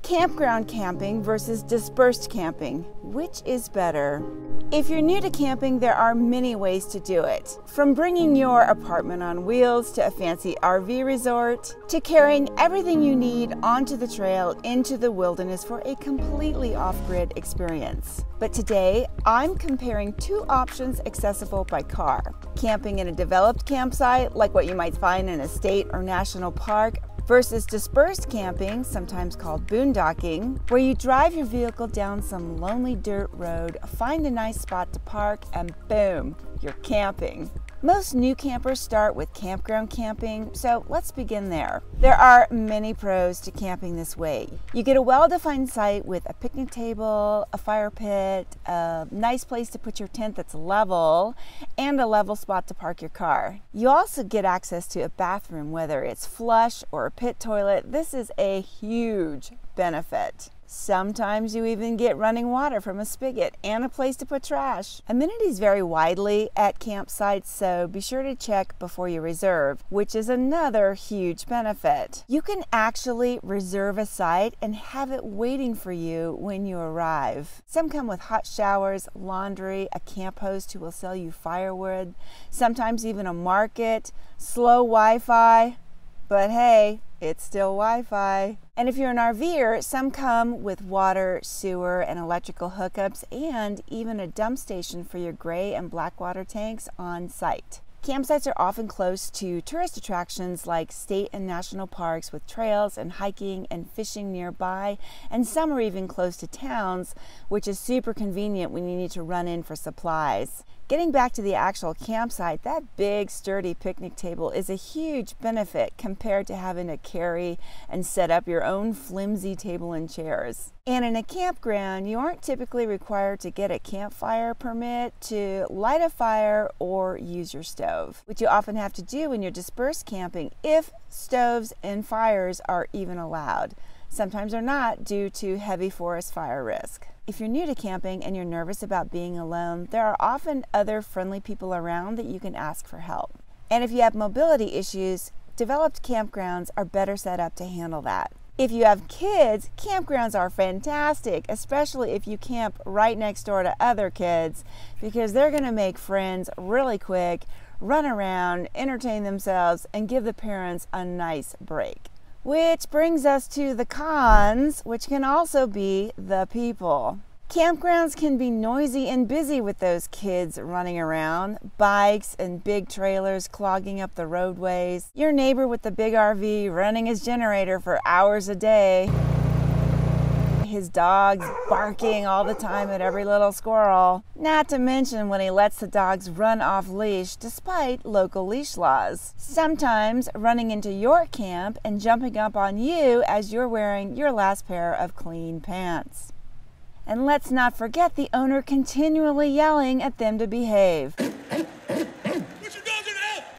Campground camping versus dispersed camping. Which is better? If you're new to camping, there are many ways to do it. From bringing your apartment on wheels to a fancy RV resort, to carrying everything you need onto the trail into the wilderness for a completely off-grid experience. But today, I'm comparing two options accessible by car. Camping in a developed campsite, like what you might find in a state or national park, versus dispersed camping, sometimes called boondocking, where you drive your vehicle down some lonely dirt road, find a nice spot to park, and boom, you're camping. Most new campers start with campground camping, so let's begin there. There are many pros to camping this way. You get a well-defined site with a picnic table, a fire pit, a nice place to put your tent that's level, and a level spot to park your car. You also get access to a bathroom, whether it's flush or a pit toilet. This is a huge benefit. Sometimes you even get running water from a spigot and a place to put trash. Amenities vary widely at campsites, so be sure to check before you reserve, which is another huge benefit. You can actually reserve a site and have it waiting for you when you arrive. Some come with hot showers, laundry, a camp host who will sell you firewood, sometimes even a market, slow Wi-Fi, but hey, it's still Wi-Fi. And if you're an RVer, some come with water, sewer, and electrical hookups, and even a dump station for your gray and black water tanks on site. Campsites are often close to tourist attractions like state and national parks with trails and hiking and fishing nearby, and some are even close to towns, which is super convenient when you need to run in for supplies. Getting back to the actual campsite, that big sturdy picnic table is a huge benefit compared to having to carry and set up your own flimsy table and chairs. And in a campground, you aren't typically required to get a campfire permit to light a fire or use your stove, which you often have to do when you're dispersed camping if stoves and fires are even allowed. Sometimes they're not due to heavy forest fire risk. If you're new to camping and you're nervous about being alone, there are often other friendly people around that you can ask for help. And if you have mobility issues, developed campgrounds are better set up to handle that. If you have kids, campgrounds are fantastic, especially if you camp right next door to other kids, because they're going to make friends really quick, run around, entertain themselves, and give the parents a nice break. Which brings us to the cons, which can also be the people. Campgrounds can be noisy and busy with those kids running around, bikes and big trailers clogging up the roadways, your neighbor with the big RV running his generator for hours a day, his dogs barking all the time at every little squirrel, not to mention when he lets the dogs run off leash despite local leash laws. Sometimes running into your camp and jumping up on you as you're wearing your last pair of clean pants. And let's not forget the owner continually yelling at them to behave.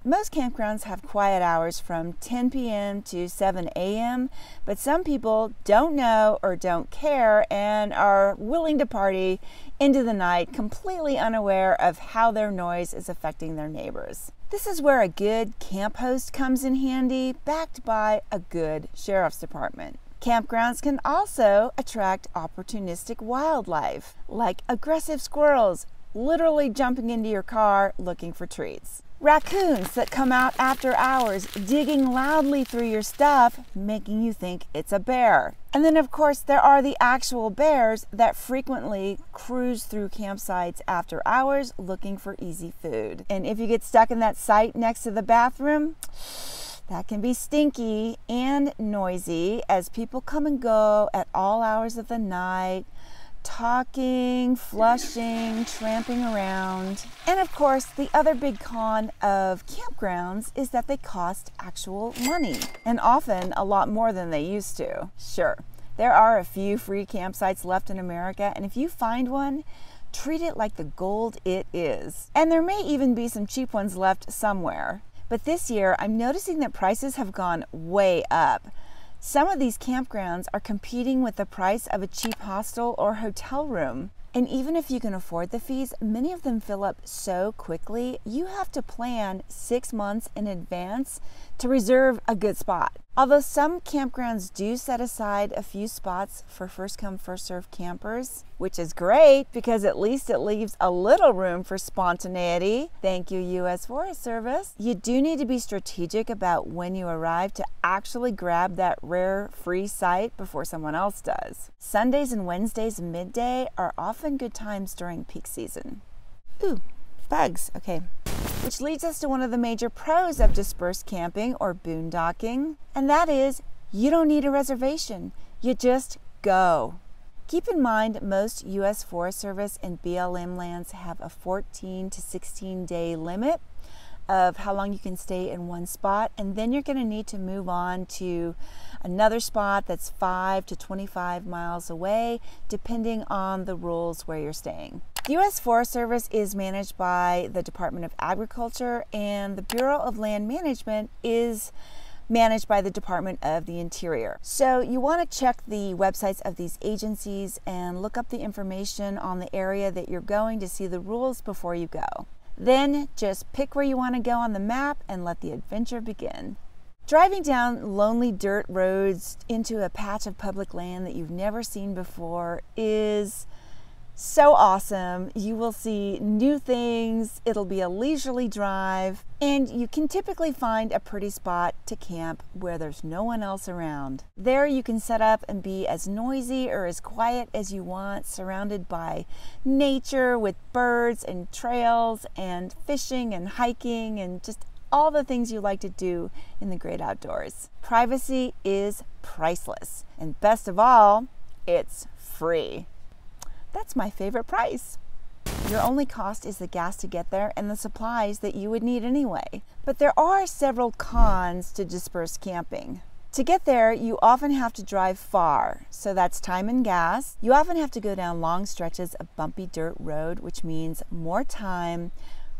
Most campgrounds have quiet hours from 10 p.m. to 7 a.m., but some people don't know or don't care and are willing to party into the night, completely unaware of how their noise is affecting their neighbors. This is where a good camp host comes in handy, backed by a good sheriff's department. Campgrounds can also attract opportunistic wildlife, like aggressive squirrels, literally jumping into your car looking for treats. Raccoons that come out after hours, digging loudly through your stuff, making you think it's a bear. And then of course there are the actual bears that frequently cruise through campsites after hours looking for easy food. And if you get stuck in that site next to the bathroom, that can be stinky and noisy as people come and go at all hours of the night, talking, flushing, tramping around. And of course, the other big con of campgrounds is that they cost actual money, and often a lot more than they used to. Sure, there are a few free campsites left in America, and if you find one, treat it like the gold it is. And there may even be some cheap ones left somewhere. But this year, I'm noticing that prices have gone way up. Some of these campgrounds are competing with the price of a cheap hostel or hotel room. And even if you can afford the fees, many of them fill up so quickly, you have to plan 6 months in advance to reserve a good spot. Although some campgrounds do set aside a few spots for first come, first served campers, which is great because at least it leaves a little room for spontaneity. Thank you, U.S. Forest Service. You do need to be strategic about when you arrive to actually grab that rare free site before someone else does. Sundays and Wednesdays midday are often good times during peak season. Ooh, bugs, okay. Which leads us to one of the major pros of dispersed camping or boondocking, and that is you don't need a reservation. You just go. Keep in mind most U.S. Forest Service and BLM lands have a 14 to 16 day limit of how long you can stay in one spot, and then you're going to need to move on to another spot that's 5 to 25 miles away, depending on the rules where you're staying. The U.S. Forest Service is managed by the Department of Agriculture, and the Bureau of Land Management is managed by the Department of the Interior. So you want to check the websites of these agencies and look up the information on the area that you're going to see the rules before you go. Then just pick where you want to go on the map and let the adventure begin. Driving down lonely dirt roads into a patch of public land that you've never seen before is so awesome. You will see new things, it'll be a leisurely drive, and you can typically find a pretty spot to camp where there's no one else around. There you can set up and be as noisy or as quiet as you want, surrounded by nature with birds and trails and fishing and hiking and just all the things you like to do in the great outdoors. Privacy is priceless, and best of all, it's free. That's my favorite price. Your only cost is the gas to get there and the supplies that you would need anyway. But there are several cons to dispersed camping. To get there, you often have to drive far, so that's time and gas. You often have to go down long stretches of bumpy dirt road, which means more time,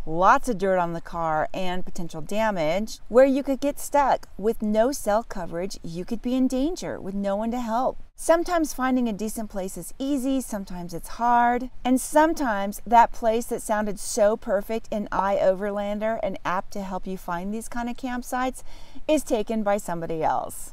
lots of dirt on the car, and potential damage. Where you could get stuck with no cell coverage, you could be in danger with no one to help. Sometimes finding a decent place is easy, sometimes it's hard, and sometimes that place that sounded so perfect in iOverlander, an app to help you find these kind of campsites, is taken by somebody else.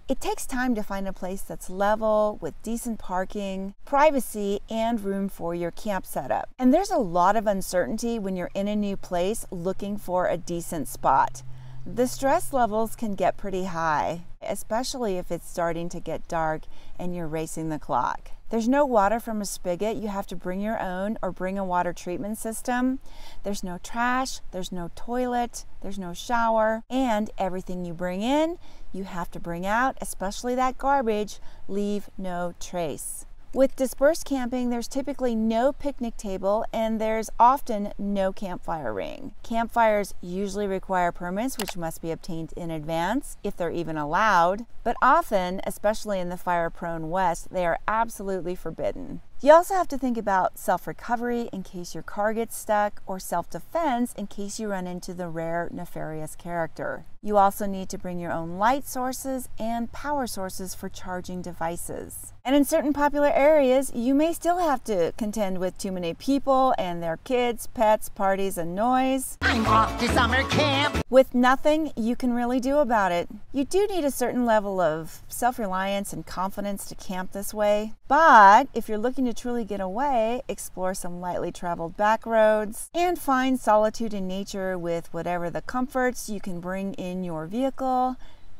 It takes time to find a place that's level, with decent parking, privacy, and room for your camp setup. And there's a lot of uncertainty when you're in a new place looking for a decent spot. The stress levels can get pretty high, especially if it's starting to get dark and you're racing the clock. There's no water from a spigot. You have to bring your own or bring a water treatment system. There's no trash, there's no toilet, there's no shower, and everything you bring in, you have to bring out, especially that garbage. Leave no trace. With dispersed camping, there's typically no picnic table and there's often no campfire ring. Campfires usually require permits, which must be obtained in advance, if they're even allowed, but often, especially in the fire-prone West, they are absolutely forbidden. You also have to think about self-recovery in case your car gets stuck, or self-defense in case you run into the rare nefarious character. You also need to bring your own light sources and power sources for charging devices. And in certain popular areas, you may still have to contend with too many people and their kids, pets, parties, and noise. I'm off to summer camp! With nothing you can really do about it. You do need a certain level of self-reliance and confidence to camp this way, but if you're looking to truly get away, explore some lightly traveled back roads, and find solitude in nature with whatever the comforts you can bring in your vehicle,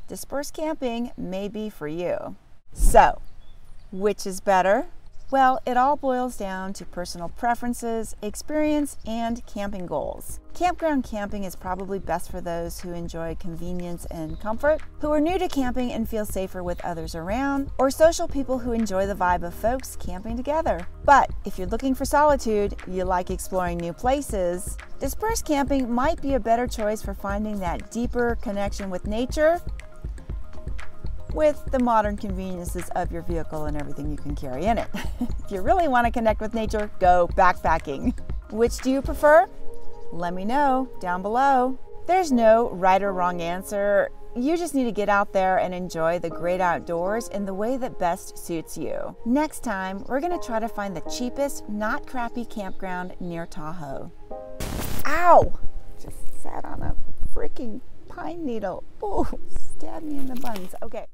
dispersed camping may be for you. So, which is better? Well, it all boils down to personal preferences, experience, and camping goals. Campground camping is probably best for those who enjoy convenience and comfort, who are new to camping and feel safer with others around, or social people who enjoy the vibe of folks camping together. But if you're looking for solitude, you like exploring new places, dispersed camping might be a better choice for finding that deeper connection with nature, with the modern conveniences of your vehicle and everything you can carry in it. If you really want to connect with nature, go backpacking. Which do you prefer? Let me know down below. There's no right or wrong answer. You just need to get out there and enjoy the great outdoors in the way that best suits you. Next time, we're going to try to find the cheapest, not crappy campground near Tahoe. Ow! Just sat on a freaking pine needle. Ooh. Dab me in the buns. Okay.